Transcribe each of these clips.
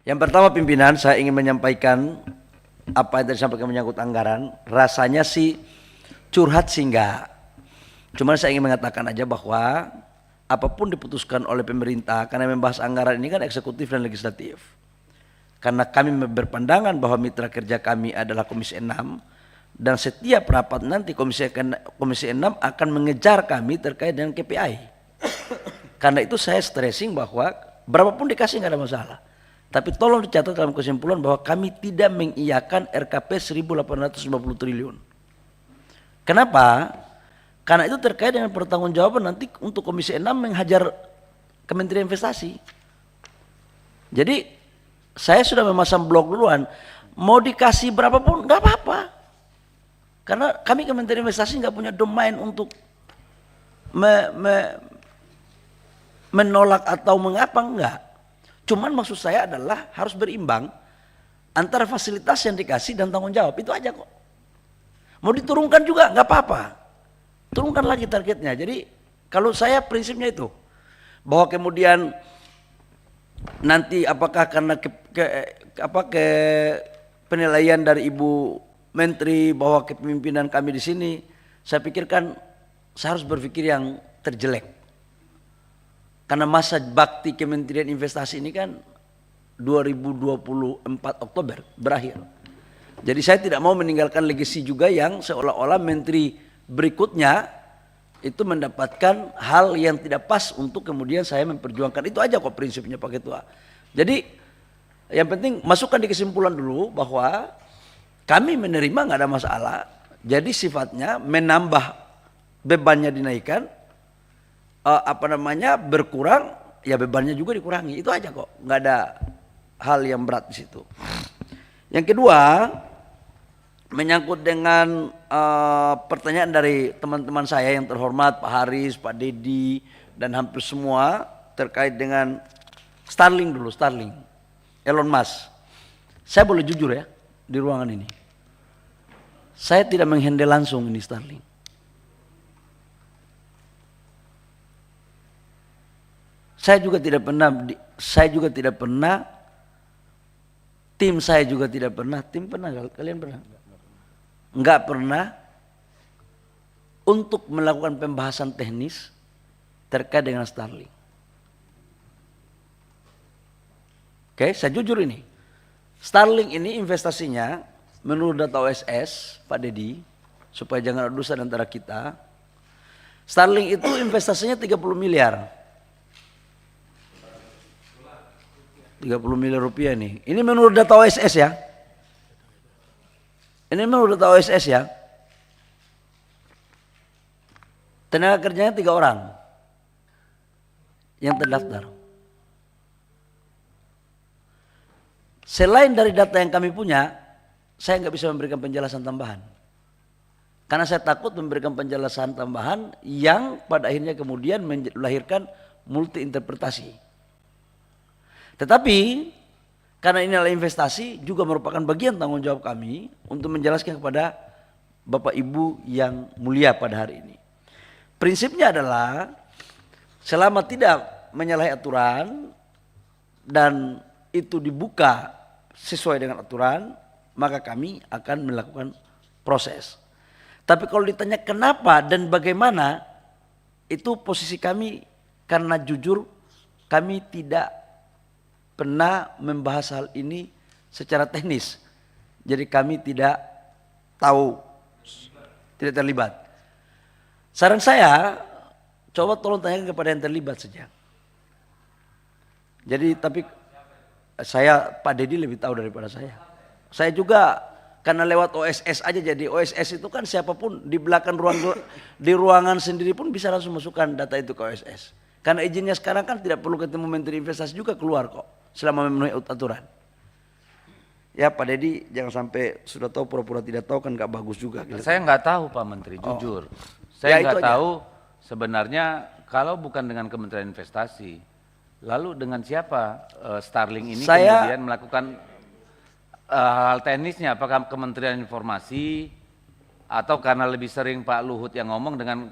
Yang pertama pimpinan, saya ingin menyampaikan apa yang tadi disampaikan menyangkut anggaran. Rasanya sih curhat sih enggak. Cuman saya ingin mengatakan aja bahwa apapun diputuskan oleh pemerintah, karena membahas anggaran ini kan eksekutif dan legislatif. Karena kami berpandangan bahwa mitra kerja kami adalah Komisi 6, dan setiap rapat nanti Komisi 6 akan mengejar kami terkait dengan KPI. Karena itu saya stressing bahwa berapapun dikasih nggak ada masalah. Tapi tolong dicatat dalam kesimpulan bahwa kami tidak mengiyakan RKP 1.850 triliun. Kenapa? Karena itu terkait dengan pertanggungjawaban nanti untuk Komisi 6 menghajar Kementerian Investasi. Jadi saya sudah memasang blok duluan, mau dikasih berapapun nggak apa-apa. Karena kami Kementerian Investasi nggak punya domain untuk menolak atau mengapa, enggak. Cuman maksud saya adalah harus berimbang antara fasilitas yang dikasih dan tanggung jawab, itu aja kok. Mau diturunkan juga nggak apa-apa, turunkan lagi targetnya. Jadi kalau saya prinsipnya itu, bahwa kemudian nanti apakah karena ke penilaian dari Ibu Menteri bahwa kepemimpinan kami di sini, saya pikirkan saya harus berpikir yang terjelek. Karena masa bakti Kementerian Investasi ini kan 2024 Oktober berakhir. Jadi saya tidak mau meninggalkan legasi juga yang seolah-olah menteri berikutnya itu mendapatkan hal yang tidak pas untuk kemudian saya memperjuangkan. Itu aja kok prinsipnya Pak Ketua. Jadi yang penting masukkan di kesimpulan dulu bahwa kami menerima nggak ada masalah. Jadi sifatnya menambah bebannya dinaikkan, berkurang, ya bebannya juga dikurangi. Itu aja kok, nggak ada hal yang berat di situ. Yang kedua, menyangkut dengan pertanyaan dari teman-teman saya yang terhormat, Pak Haris, Pak Dedi, dan hampir semua terkait dengan Starlink dulu, Starlink, Elon Musk. Saya boleh jujur ya di ruangan ini, saya tidak menghandle langsung ini Starlink. Saya juga tidak pernah, tim saya juga tidak pernah, tim pernah, kalian pernah? Enggak pernah untuk melakukan pembahasan teknis terkait dengan Starlink. Oke, saya jujur ini. Starlink ini investasinya menurut data OSS, Pak Dedi, supaya jangan ada dusta antara kita. Starlink itu investasinya 30 miliar. 30 miliar rupiah nih. Ini menurut data OSS ya. Ini menurut data OSS ya. Tenaga kerjanya 3 orang yang terdaftar. Selain dari data yang kami punya, saya nggak bisa memberikan penjelasan tambahan. Karena saya takut memberikan penjelasan tambahan yang pada akhirnya kemudian melahirkan multi interpretasi. Tetapi karena ini adalah investasi, juga merupakan bagian tanggung jawab kami untuk menjelaskan kepada Bapak Ibu yang mulia pada hari ini. Prinsipnya adalah selama tidak menyalahi aturan dan itu dibuka sesuai dengan aturan, maka kami akan melakukan proses. Tapi kalau ditanya kenapa dan bagaimana, itu posisi kami karena jujur kami tidak pernah membahas hal ini secara teknis. Jadi kami tidak tahu, tidak terlibat. Saran saya, coba tolong tanyakan kepada yang terlibat saja. Jadi tapi saya, Pak Dedi lebih tahu daripada saya. Saya juga karena lewat OSS aja, jadi OSS itu kan siapapun di belakang di ruangan sendiri pun bisa langsung masukkan data itu ke OSS. Karena izinnya sekarang kan tidak perlu ketemu Menteri Investasi juga keluar kok, selama memenuhi aturan. Ya Pak Dedi jangan sampai sudah tahu pura-pura tidak tahu, kan nggak bagus juga. Saya nggak tahu Pak Menteri, jujur. Saya nggak tahu sebenarnya kalau bukan dengan Kementerian Investasi, lalu dengan siapa Starlink ini kemudian melakukan hal teknisnya? Apakah Kementerian Informasi atau karena lebih sering Pak Luhut yang ngomong dengan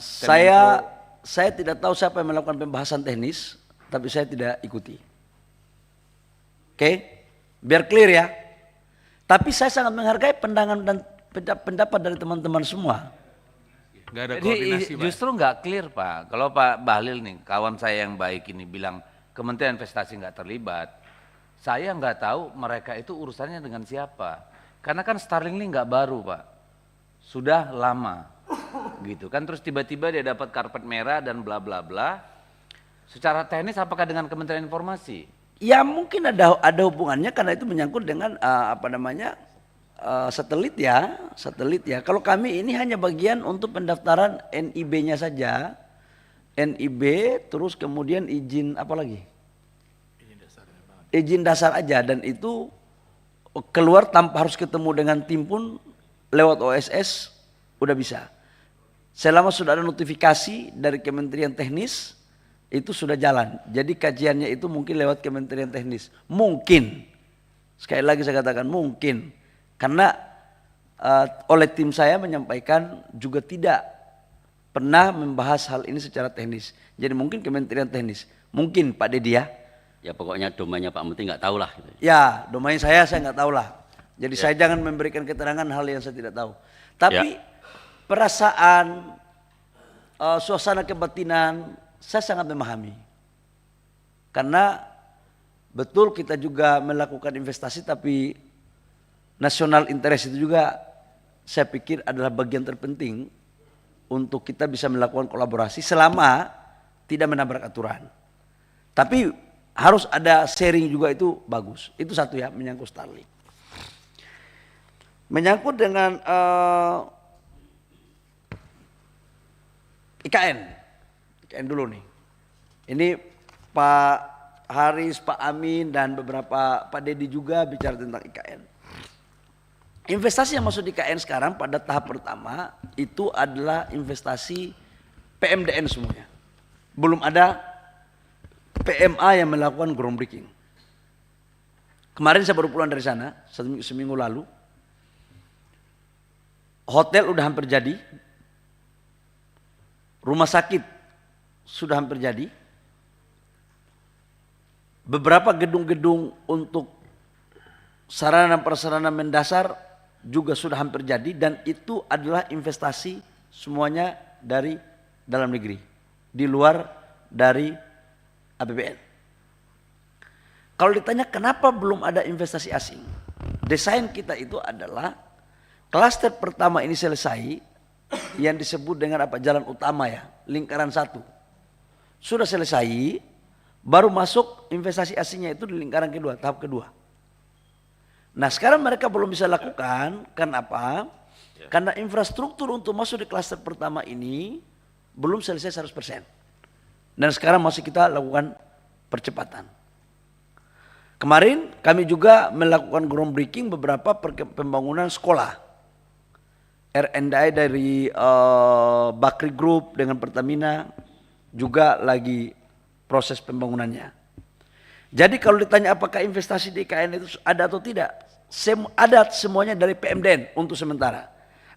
Saya tidak tahu siapa yang melakukan pembahasan teknis, tapi saya tidak ikuti. Oke? Biar clear ya. Tapi saya sangat menghargai pandangan dan pendapat dari teman-teman semua. Nggak ada Jadi koordinasi, Pak. justru nggak clear Pak. Kalau Pak Bahlil nih, kawan saya yang baik ini bilang Kementerian Investasi nggak terlibat, saya nggak tahu mereka itu urusannya dengan siapa. Karena kan Starlink ini nggak baru Pak, sudah lama, gitu kan. Terus tiba-tiba dia dapat karpet merah dan bla bla bla. Secara teknis apakah dengan Kementerian Informasi? Ya mungkin ada hubungannya karena itu menyangkut dengan satelit ya. Kalau kami ini hanya bagian untuk pendaftaran NIB-nya saja. NIB terus kemudian izin apa lagi? Izin dasar aja, dan itu keluar tanpa harus ketemu dengan tim pun lewat OSS udah bisa. Selama sudah ada notifikasi dari Kementerian Teknis itu sudah jalan. Jadi kajiannya itu mungkin lewat Kementerian Teknis. Mungkin. Sekali lagi saya katakan mungkin. Karena oleh tim saya menyampaikan juga tidak pernah membahas hal ini secara teknis. Jadi mungkin Kementerian Teknis, mungkin Pak Dedi ya. Ya pokoknya domainnya Pak Menteri nggak tahu lah. Gitu. Ya domain saya nggak tahu lah. Jadi saya jangan memberikan keterangan hal yang saya tidak tahu. Tapi perasaan, suasana kebatinan saya sangat memahami. Karena betul kita juga melakukan investasi tapi national interest itu juga saya pikir adalah bagian terpenting untuk kita bisa melakukan kolaborasi selama tidak menabrak aturan. Tapi harus ada sharing juga, itu bagus. Itu satu ya, menyangkut Starlink. Menyangkut dengan IKN dulu nih. Ini Pak Haris, Pak Amin dan beberapa Pak Dedi juga bicara tentang IKN. Investasi yang masuk di IKN sekarang pada tahap pertama itu adalah investasi PMDN semuanya. Belum ada PMA yang melakukan groundbreaking. Kemarin saya baru pulang dari sana, seminggu lalu. Hotel udah hampir jadi. Rumah sakit sudah hampir jadi. Beberapa gedung-gedung untuk sarana dan prasarana mendasar juga sudah hampir jadi, dan itu adalah investasi semuanya dari dalam negeri, di luar dari APBN. Kalau ditanya kenapa belum ada investasi asing, desain kita itu adalah klaster pertama ini selesai, yang disebut dengan apa, jalan utama ya, lingkaran 1 sudah selesai, baru masuk investasi asingnya itu di lingkaran kedua, tahap kedua. Nah sekarang mereka belum bisa lakukan, kenapa? Karena infrastruktur untuk masuk di klaster pertama ini belum selesai 100%. Dan sekarang masih kita lakukan percepatan. Kemarin kami juga melakukan groundbreaking beberapa pembangunan sekolah. R&I dari Bakri Group dengan Pertamina juga lagi proses pembangunannya. Jadi kalau ditanya apakah investasi di IKN itu ada atau tidak, ada semuanya dari PMDN untuk sementara.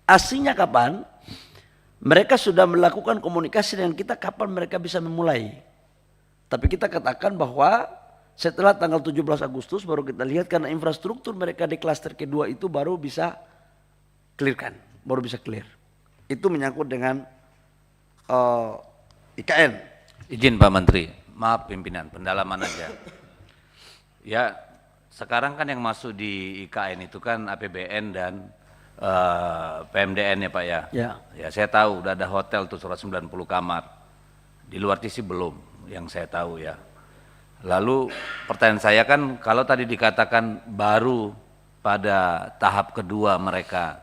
Aslinya kapan? Mereka sudah melakukan komunikasi dengan kita kapan mereka bisa memulai. Tapi kita katakan bahwa setelah tanggal 17 Agustus baru kita lihat, karena infrastruktur mereka di klaster kedua itu baru bisa clearkan, baru bisa clear. Itu menyangkut dengan IKN. Izin Pak Menteri, maaf pimpinan, pendalaman aja. Ya, sekarang kan yang masuk di IKN itu kan APBN dan PMDN ya Pak ya. Ya saya tahu udah ada hotel tuh 190 kamar. Di luar sih belum, yang saya tahu ya. Lalu pertanyaan saya kan, kalau tadi dikatakan baru pada tahap kedua mereka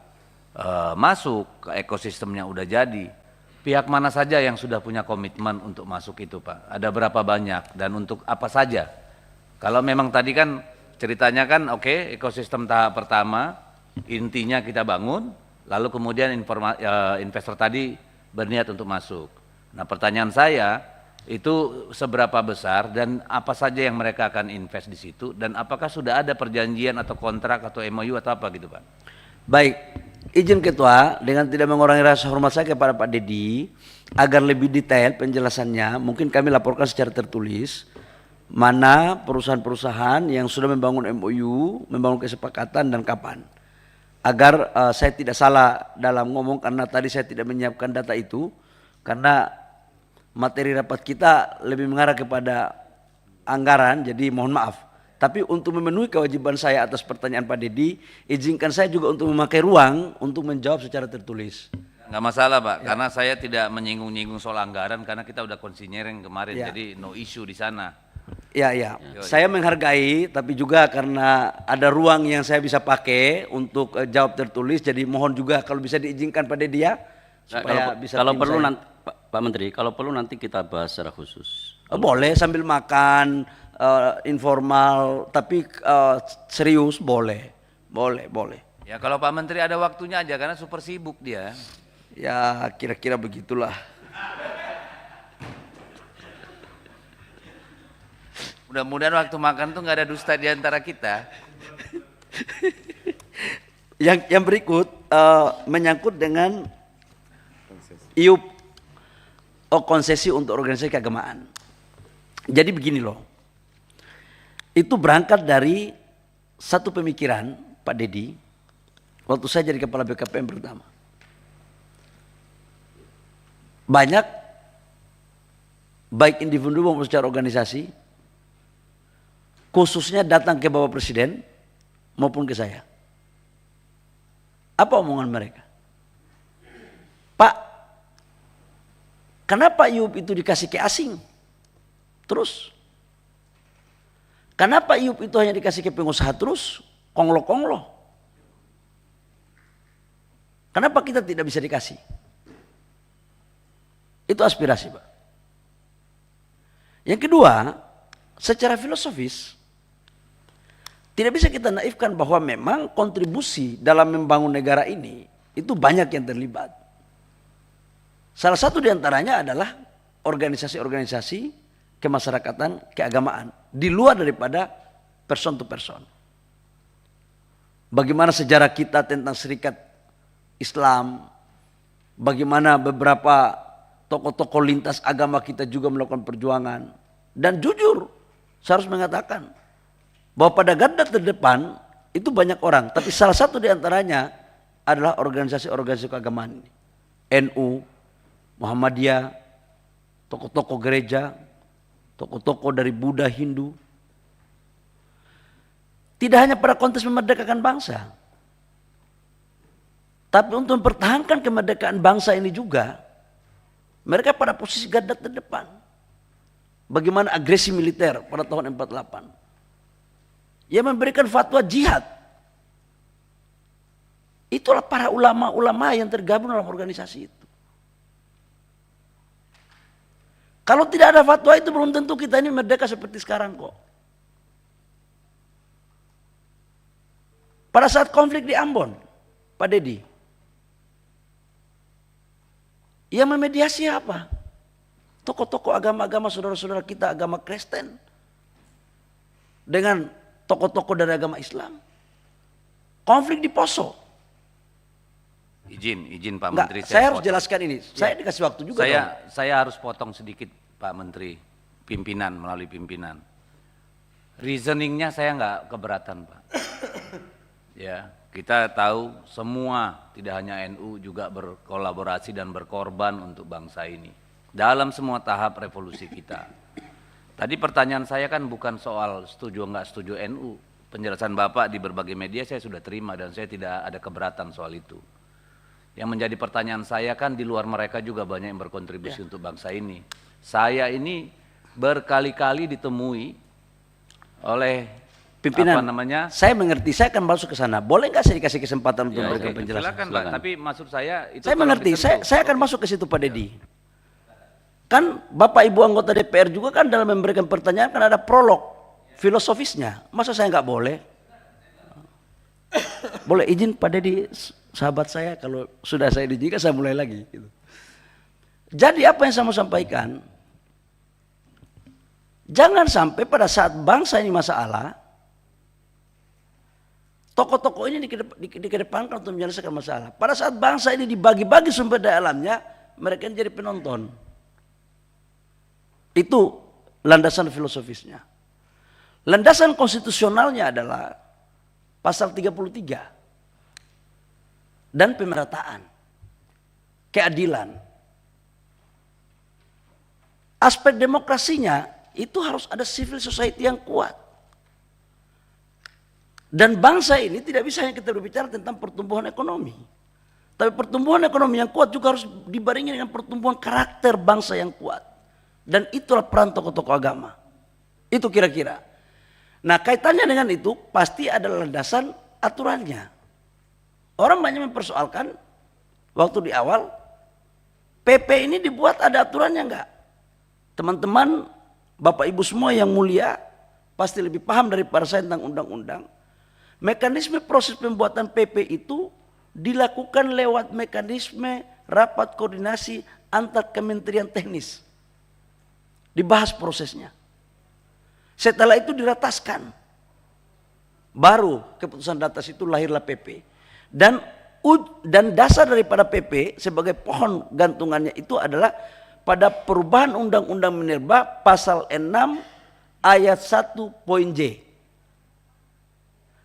masuk ke ekosistemnya udah jadi, pihak mana saja yang sudah punya komitmen untuk masuk itu Pak? Ada berapa banyak dan untuk apa saja? Kalau memang tadi kan ceritanya kan oke, ekosistem tahap pertama intinya kita bangun, lalu kemudian investor tadi berniat untuk masuk. Nah pertanyaan saya itu seberapa besar dan apa saja yang mereka akan invest di situ, dan apakah sudah ada perjanjian atau kontrak atau MOU atau apa gitu Pak? Baik, izin Ketua, dengan tidak mengurangi rasa hormat saya kepada Pak Dedi, agar lebih detail penjelasannya mungkin kami laporkan secara tertulis. mana perusahaan-perusahaan yang sudah membangun MOU, membangun kesepakatan dan kapan. Agar saya tidak salah dalam ngomong karena tadi saya tidak menyiapkan data itu, karena materi rapat kita lebih mengarah kepada anggaran, jadi mohon maaf. Tapi untuk memenuhi kewajiban saya atas pertanyaan Pak Dedi, izinkan saya juga untuk memakai ruang untuk menjawab secara tertulis. Nggak masalah Pak, karena saya tidak menyinggung-nyinggung soal anggaran karena kita udah konsinyering kemarin, jadi no issue di sana. Ya. Saya menghargai, tapi juga karena ada ruang yang saya bisa pakai untuk jawab tertulis, jadi mohon juga kalau bisa diizinkan Pak Dedi ya, supaya bisa. Kalau perlu nanti Pak Menteri, kalau perlu nanti kita bahas secara khusus. Boleh sambil makan, informal, tapi serius boleh. Ya kalau Pak Menteri ada waktunya aja karena super sibuk dia. Ya kira-kira begitulah. Mudah-mudahan waktu makan tuh nggak ada dusta di antara kita. Yang berikut menyangkut dengan IUP konsesi untuk organisasi keagamaan. Jadi begini loh, itu berangkat dari satu pemikiran Pak Dedi waktu saya jadi kepala BKPM pertama. Banyak baik individu maupun secara organisasi khususnya datang ke Bapak Presiden maupun ke saya. Apa omongan mereka? Pak, kenapa IUP itu dikasih ke asing? Terus? Kenapa IUP itu hanya dikasih ke pengusaha terus? Konglo-konglo. Kenapa kita tidak bisa dikasih? Itu aspirasi, Pak. Yang kedua, secara filosofis, tidak bisa kita naifkan bahwa memang kontribusi dalam membangun negara ini itu banyak yang terlibat. Salah satu diantaranya adalah organisasi-organisasi kemasyarakatan, keagamaan, di luar daripada person to person. Bagaimana sejarah kita tentang Serikat Islam, bagaimana beberapa tokoh-tokoh lintas agama kita juga melakukan perjuangan. Dan jujur, saya harus mengatakan bahwa pada garda terdepan itu banyak orang, tapi salah satu diantaranya adalah organisasi-organisasi keagamaan ini. NU, Muhammadiyah, tokoh-tokoh gereja, tokoh-tokoh dari Buddha, Hindu. Tidak hanya pada konteks memerdekakan bangsa, tapi untuk mempertahankan kemerdekaan bangsa ini juga, mereka pada posisi garda terdepan. Bagaimana agresi militer pada tahun 48. Ia memberikan fatwa jihad. Itulah para ulama-ulama yang tergabung dalam organisasi itu. Kalau tidak ada fatwa itu belum tentu kita ini merdeka seperti sekarang kok. Pada saat konflik di Ambon, Pak Dedi, yang memediasi apa? Tokoh-tokoh agama-agama saudara-saudara kita agama Kristen dengan tokoh-tokoh dari agama Islam. Konflik di Poso. Izin Pak Enggak, Menteri. saya harus jelaskan ini. Saya dikasih waktu juga. Saya harus potong sedikit Pak Menteri, pimpinan melalui pimpinan. Reasoningnya saya nggak keberatan Pak. Ya. Kita tahu semua, tidak hanya NU juga berkolaborasi dan berkorban untuk bangsa ini. Dalam semua tahap revolusi kita. Tadi pertanyaan saya kan bukan soal setuju nggak setuju NU. Penjelasan Bapak di berbagai media saya sudah terima dan saya tidak ada keberatan soal itu. Yang menjadi pertanyaan saya kan di luar mereka juga banyak yang berkontribusi untuk bangsa ini. Saya ini berkali-kali ditemui oleh pimpinan, apa namanya? Saya mengerti, saya akan masuk ke sana. Boleh nggak saya dikasih kesempatan untuk memberikan penjelasan? Silakan Pak, tapi maksud saya itu saya mengerti, saya akan masuk ke situ Pak Dedi. Kan Bapak Ibu anggota DPR juga kan dalam memberikan pertanyaan kan ada prolog filosofisnya. Masa saya nggak boleh? Boleh izin Pak Dedi, sahabat saya, kalau sudah saya diizinkan saya mulai lagi. Gitu. Jadi apa yang saya mau sampaikan, jangan sampai pada saat bangsa ini masalah, tokoh-tokoh ini dikedepankan untuk menyelesaikan masalah. Pada saat bangsa ini dibagi-bagi sumber daya alamnya, mereka jadi penonton. Itu landasan filosofisnya. Landasan konstitusionalnya adalah pasal 33 dan pemerataan, keadilan. Aspek demokrasinya itu harus ada civil society yang kuat. Dan bangsa ini tidak bisa hanya kita berbicara tentang pertumbuhan ekonomi. Tapi pertumbuhan ekonomi yang kuat juga harus dibarengi dengan pertumbuhan karakter bangsa yang kuat. Dan itulah peran tokoh-tokoh agama. Itu kira-kira. Nah kaitannya dengan itu pasti ada landasan aturannya. Orang banyak mempersoalkan waktu di awal PP ini dibuat ada aturannya enggak? Teman-teman, Bapak Ibu semua yang mulia pasti lebih paham daripada saya tentang undang-undang. Mekanisme proses pembuatan PP itu dilakukan lewat mekanisme rapat koordinasi antar kementerian teknis. Dibahas prosesnya. Setelah itu dirataskan. Baru keputusan di atas itu lahirlah PP. Dan dasar daripada PP sebagai pohon gantungannya itu adalah pada perubahan Undang-Undang Minerba pasal 6 ayat 1 poin J.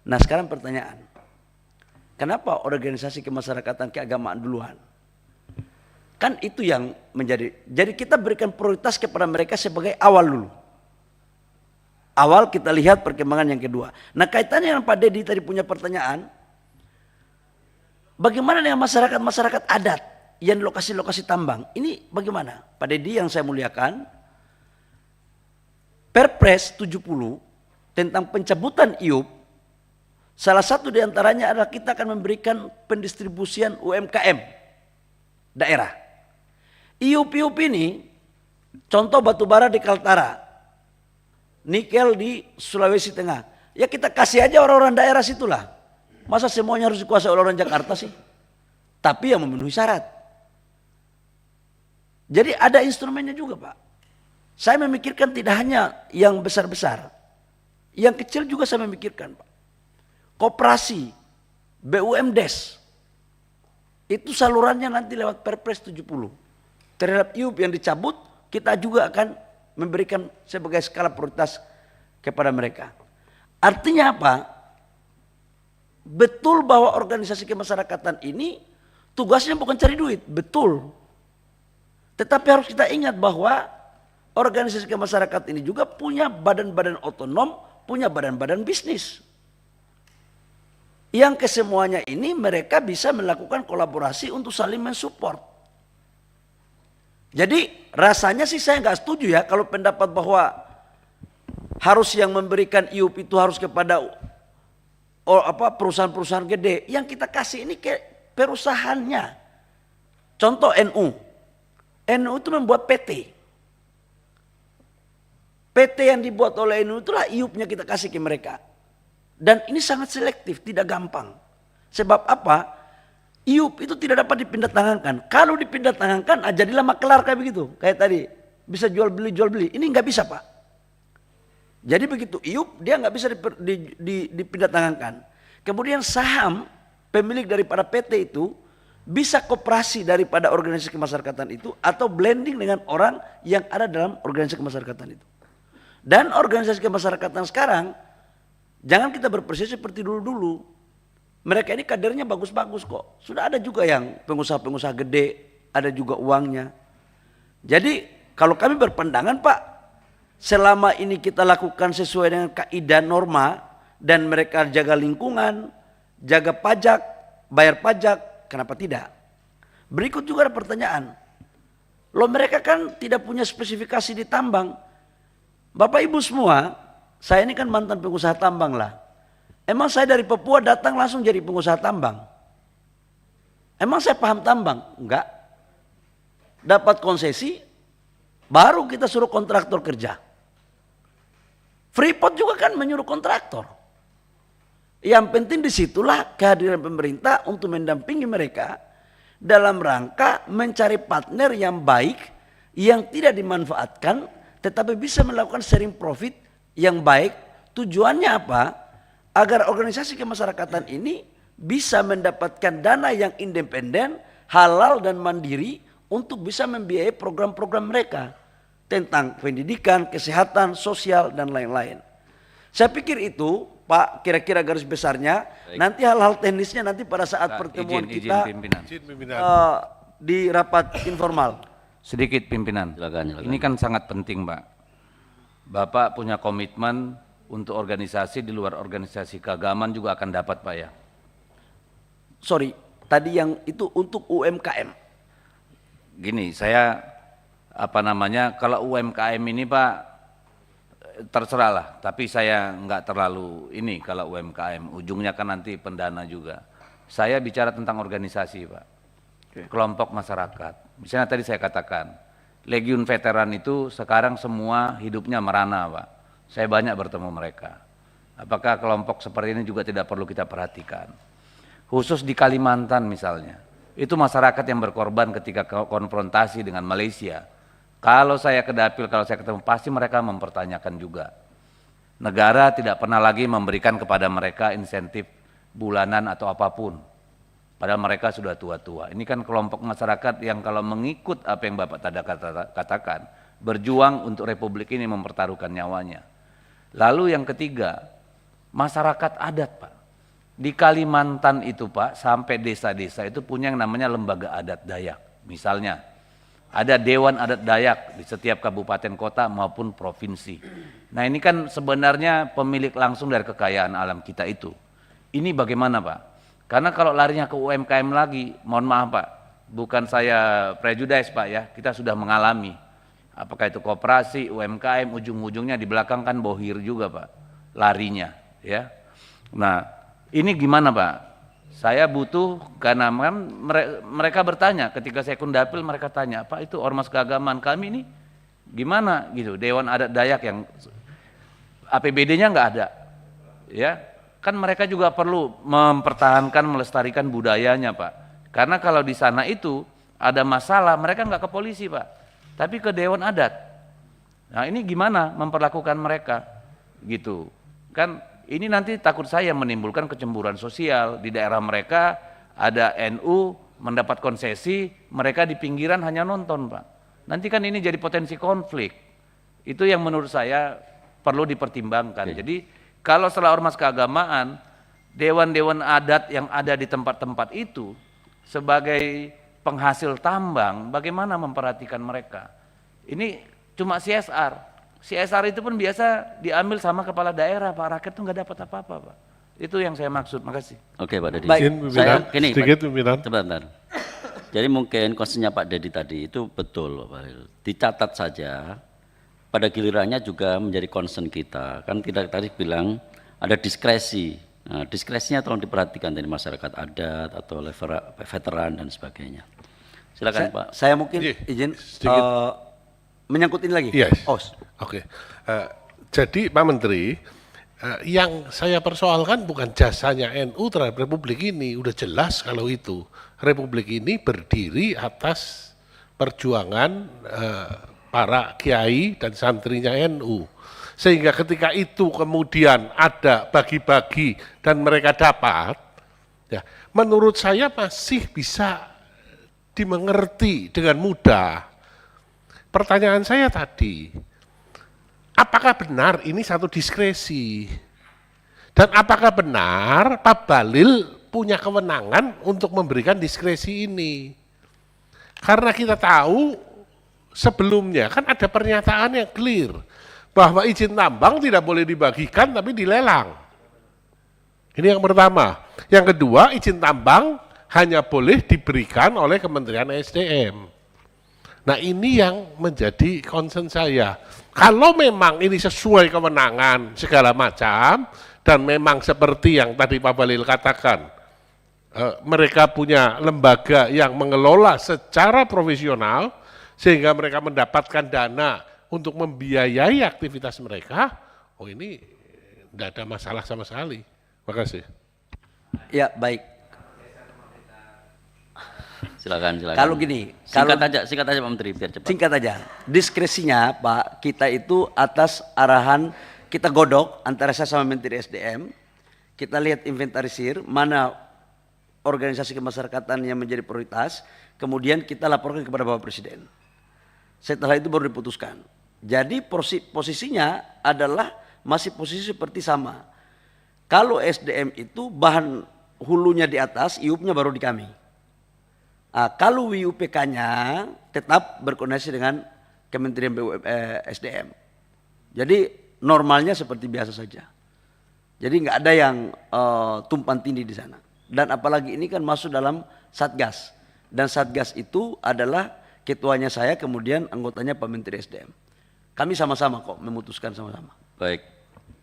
Nah sekarang pertanyaan, kenapa organisasi kemasyarakatan keagamaan duluan? Kan itu yang menjadi, jadi kita berikan prioritas kepada mereka sebagai awal dulu. Awal kita lihat perkembangan yang kedua. Nah kaitannya dengan Pak Dedi tadi punya pertanyaan, bagaimana dengan masyarakat-masyarakat adat yang di lokasi-lokasi tambang? Ini bagaimana? Pak Dedi yang saya muliakan, Perpres 70 tentang pencabutan IUP, salah satu diantaranya adalah kita akan memberikan pendistribusian UMKM daerah. IUP ini contoh batubara di Kaltara, nikel di Sulawesi Tengah. Ya kita kasih aja orang-orang daerah situlah. Masa semuanya harus dikuasai oleh orang Jakarta sih? Tapi yang memenuhi syarat. Jadi ada instrumennya juga Pak. Saya memikirkan tidak hanya yang besar-besar. Yang kecil juga saya memikirkan Pak. Koperasi, BUMDes, itu salurannya nanti lewat Perpres 70. Terhadap IUP yang dicabut, kita juga akan memberikan sebagai skala prioritas kepada mereka. Artinya apa? Betul bahwa organisasi kemasyarakatan ini tugasnya bukan cari duit, betul. Tetapi harus kita ingat bahwa organisasi kemasyarakatan ini juga punya badan-badan otonom, punya badan-badan bisnis. Yang kesemuanya ini mereka bisa melakukan kolaborasi untuk saling mensupport. Jadi rasanya sih saya nggak setuju ya kalau pendapat bahwa harus yang memberikan IUP itu harus kepada perusahaan-perusahaan gede. Yang kita kasih ini ke perusahaannya. Contoh NU. NU itu membuat PT. PT yang dibuat oleh NU itulah IUP-nya kita kasih ke mereka. Dan ini sangat selektif, tidak gampang. Sebab apa? IUP itu tidak dapat dipindah tangankan. Kalau dipindah tangankan, jadilah makelar kayak begitu. Kayak tadi, bisa jual beli. Ini nggak bisa Pak. Jadi begitu IUP, dia nggak bisa dipindah tangankan. Kemudian saham pemilik daripada PT itu bisa koperasi daripada organisasi kemasyarakatan itu atau blending dengan orang yang ada dalam organisasi kemasyarakatan itu. Dan organisasi kemasyarakatan sekarang, jangan kita berpersis seperti dulu-dulu. Mereka ini kadernya bagus-bagus kok. Sudah ada juga yang pengusaha-pengusaha gede, ada juga uangnya. Jadi kalau kami berpandangan Pak, selama ini kita lakukan sesuai dengan kaidah norma dan mereka jaga lingkungan, jaga pajak, bayar pajak, kenapa tidak? Berikut juga ada pertanyaan. Loh mereka kan tidak punya spesifikasi di tambang. Bapak Ibu semua, saya ini kan mantan pengusaha tambang lah. Emang saya dari Papua datang langsung jadi pengusaha tambang? Emang saya paham tambang? Enggak. Dapat konsesi, baru kita suruh kontraktor kerja. Freeport juga kan menyuruh kontraktor. Yang penting disitulah kehadiran pemerintah untuk mendampingi mereka dalam rangka mencari partner yang baik, yang tidak dimanfaatkan, tetapi bisa melakukan sharing profit yang baik. Tujuannya apa? Agar organisasi kemasyarakatan ini bisa mendapatkan dana yang independen, halal dan mandiri untuk bisa membiayai program-program mereka tentang pendidikan, kesehatan, sosial dan lain-lain. Saya pikir itu Pak kira-kira garis besarnya. Nanti hal-hal teknisnya nanti pada saat Pak, pertemuan izin kita pimpinan. di rapat informal. Sedikit pimpinan. Silakan. Ini kan sangat penting, Pak. Bapak punya komitmen untuk organisasi di luar organisasi keagamaan juga akan dapat, Pak ya. Sorry, tadi yang itu untuk UMKM. Gini, saya kalau UMKM ini Pak terserah lah, tapi saya nggak terlalu ini kalau UMKM, ujungnya kan nanti pendana juga. Saya bicara tentang organisasi Pak, kelompok masyarakat. Misalnya tadi saya katakan, Legiun Veteran itu sekarang semua hidupnya merana Pak. Saya banyak bertemu mereka. Apakah kelompok seperti ini juga tidak perlu kita perhatikan? Khusus di Kalimantan misalnya, itu masyarakat yang berkorban ketika konfrontasi dengan Malaysia. Kalau saya ke dapil, kalau saya ketemu, pasti mereka mempertanyakan juga. Negara tidak pernah lagi memberikan kepada mereka insentif bulanan atau apapun. Padahal mereka sudah tua-tua. Ini kan kelompok masyarakat yang kalau mengikut apa yang Bapak tadi katakan, berjuang untuk republik ini mempertaruhkan nyawanya. Lalu yang ketiga, masyarakat adat Pak. Di Kalimantan itu Pak, sampai desa-desa itu punya yang namanya lembaga adat Dayak. Misalnya, ada Dewan Adat Dayak di setiap kabupaten kota maupun provinsi. Nah ini kan sebenarnya pemilik langsung dari kekayaan alam kita itu. Ini bagaimana Pak? Karena kalau larinya ke UMKM lagi, mohon maaf Pak, bukan saya prejudice Pak ya, kita sudah mengalami. Apakah itu koperasi, UMKM, ujung-ujungnya di belakang kan bohir juga Pak, larinya ya. Nah ini gimana Pak? Saya butuh, karena mereka bertanya, ketika saya kundapil mereka tanya, Pak itu ormas keagamaan kami ini gimana gitu, Dewan Adat Dayak yang APBD-nya nggak ada, ya kan mereka juga perlu mempertahankan, melestarikan budayanya Pak. Karena kalau di sana itu ada masalah, mereka nggak ke polisi Pak, tapi ke Dewan Adat. Nah ini gimana memperlakukan mereka gitu, kan ini nanti takut saya menimbulkan kecemburuan sosial. Di daerah mereka ada NU mendapat konsesi, mereka di pinggiran hanya nonton Pak. Nanti kan ini jadi potensi konflik. Itu yang menurut saya perlu dipertimbangkan. Jadi kalau setelah ormas keagamaan, dewan-dewan adat yang ada di tempat-tempat itu sebagai penghasil tambang, bagaimana memperhatikan mereka? Ini cuma CSR. CSR itu pun biasa diambil sama kepala daerah, Pak. Rakyat tuh nggak dapat apa-apa, Pak. Itu yang saya maksud. Makasih. Oke Pak Dedi. Baik. Saya gini, Sedikit pimpinan. sebentar. Jadi mungkin concernnya Pak Dedi tadi itu betul Pak Bahlil. Dicatat saja, pada gilirannya juga menjadi concern kita. Kan kita tadi bilang ada diskresi. Nah, diskresinya tolong diperhatikan dari masyarakat adat atau veteran dan sebagainya. Silakan Pak. Saya mungkin Iya, izin sedikit. menyangkut ini lagi. Yes. Oh, Oke. Jadi Pak Menteri, yang saya persoalkan bukan jasanya NU terhadap Republik ini. Udah jelas kalau itu. Republik ini berdiri atas perjuangan para kiai dan santrinya NU. Sehingga ketika itu kemudian ada bagi-bagi dan mereka dapat, ya, menurut saya masih bisa dimengerti dengan mudah. Pertanyaan saya tadi, apakah benar ini satu diskresi? Dan apakah benar Pak Bahlil punya kewenangan untuk memberikan diskresi ini? Karena kita tahu sebelumnya kan ada pernyataan yang clear bahwa izin tambang tidak boleh dibagikan tapi dilelang. Ini yang pertama. Yang kedua, izin tambang hanya boleh diberikan oleh Kementerian SDM. Nah ini yang menjadi concern saya. Kalau memang ini sesuai kewenangan segala macam, dan memang seperti yang tadi Pak Bahlil katakan, mereka punya lembaga yang mengelola secara profesional, sehingga mereka mendapatkan dana untuk membiayai aktivitas mereka, oh ini tidak ada masalah sama sekali. Terima kasih. ya baik. Silakan. Kalau gini, singkat aja Pak Menteri biar cepat. Singkat aja, diskresinya Pak, kita itu atas arahan, kita godok antara saya sama Menteri SDM, kita lihat inventarisir mana organisasi kemasyarakatan yang menjadi prioritas, kemudian kita laporkan kepada Bapak Presiden. Setelah itu baru diputuskan. Jadi posisinya adalah masih posisi seperti sama. Kalau SDM itu bahan hulunya di atas, IUP-nya baru di kami. Kalau WUPK-nya tetap berkoordinasi dengan Kementerian SDM. Jadi normalnya seperti biasa saja. Jadi nggak ada yang tumpang tindih di sana. Dan apalagi ini kan masuk dalam Satgas. Dan Satgas itu adalah ketuanya saya, kemudian anggotanya Pak Menteri SDM. Kami sama-sama kok memutuskan sama-sama. Baik,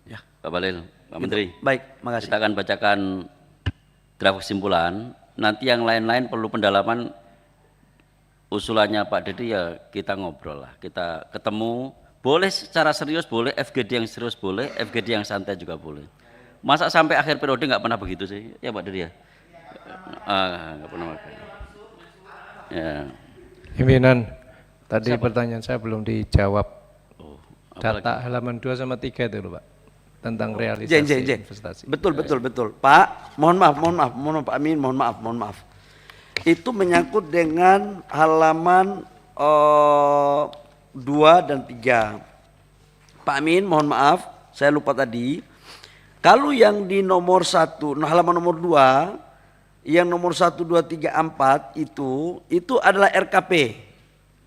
Ya, Pak Bahlil, Pak Menteri. baik, makasih. Kita akan bacakan draft kesimpulan. Nanti yang lain-lain perlu pendalaman usulannya Pak Dedi, ya kita ngobrol lah, kita ketemu. Boleh secara serius, boleh FGD yang serius, boleh FGD yang santai juga boleh. Masa sampai akhir periode nggak pernah begitu sih, ya Pak Dedi ya? Nggak pernah makanya. Ya. Pimpinan, tadi pertanyaan saya belum dijawab. Oh, Data halaman 2 sama 3 itu loh Pak, tentang realisasi investasi. Betul. Pak, mohon maaf Pak Amin, mohon maaf. Itu menyangkut dengan halaman 2 dan 3. Pak Amin, mohon maaf, saya lupa tadi. Kalau yang di nomor 1, halaman nomor 2, yang nomor 1, 2, 3, 4 itu adalah RKP.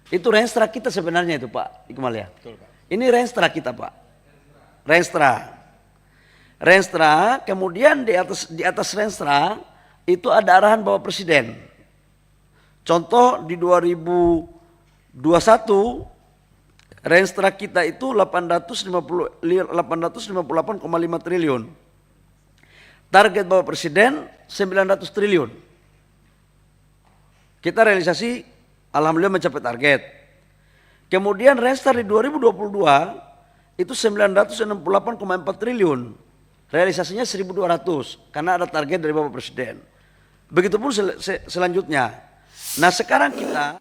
Itu renstra kita sebenarnya itu Pak Iqmal ya. Betul, Pak. Ini renstra kita Pak. Renstra, kemudian di atas renstra itu ada arahan Bapak Presiden. Contoh di 2021 renstra kita itu 858,5 triliun. Target Bapak Presiden 900 triliun. Kita realisasi alhamdulillah mencapai target. Kemudian renstra di 2022 itu 968,4 triliun. Realisasinya 1.200 karena ada target dari Bapak Presiden. Begitupun selanjutnya. Nah sekarang kita